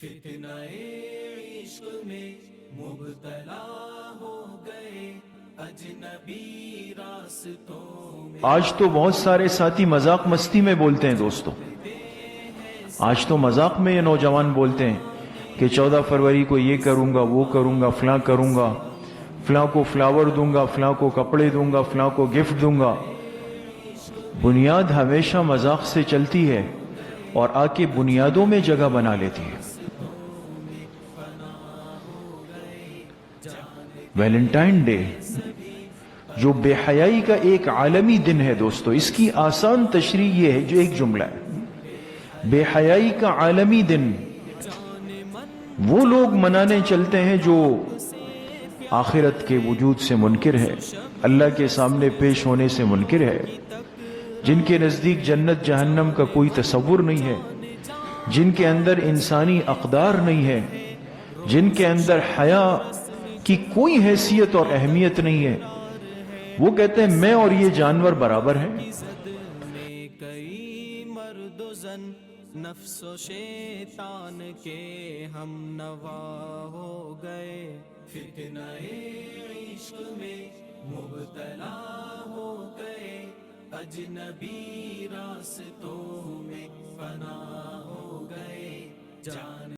فتنہ عشق میں مبتلا ہو گئے اجنبی راستوں میں. آج تو بہت سارے ساتھی مذاق مستی میں بولتے ہیں دوستو. آج تو مذاق میں یہ نوجوان بولتے ہیں کہ 14 فروری کو یہ کروں گا، وہ کروں گا، فلاں کروں گا، فلاں کو فلاور دوں گا، فلاں کو کپڑے دوں گا، فلاں کو گفٹ دوں گا. بنیاد ہمیشہ مذاق سے چلتی ہے اور آ کے بنیادوں میں جگہ بنا لیتی ہے. ویلنٹائن ڈے جو بے حیائی کا ایک عالمی دن ہے دوستو، اس کی آسان تشریح یہ ہے، جو ایک جملہ ہے: بے حیائی کا عالمی دن وہ لوگ منانے چلتے ہیں جو آخرت کے وجود سے منکر ہے، اللہ کے سامنے پیش ہونے سے منکر ہے، جن کے نزدیک جنت جہنم کا کوئی تصور نہیں ہے، جن کے اندر انسانی اقدار نہیں ہے، جن کے اندر حیا کی کوئی حیثیت اور اہمیت نہیں ہے. وہ کہتے ہیں میں اور یہ جانور برابر ہیں. میں کئی مرد و زن نفس و شیطان کے ہم نوا ہو گئے. فتنہ عشق میں مبتلا ہو گئے اجنبی راستوں میں فنا ہو گئے. جان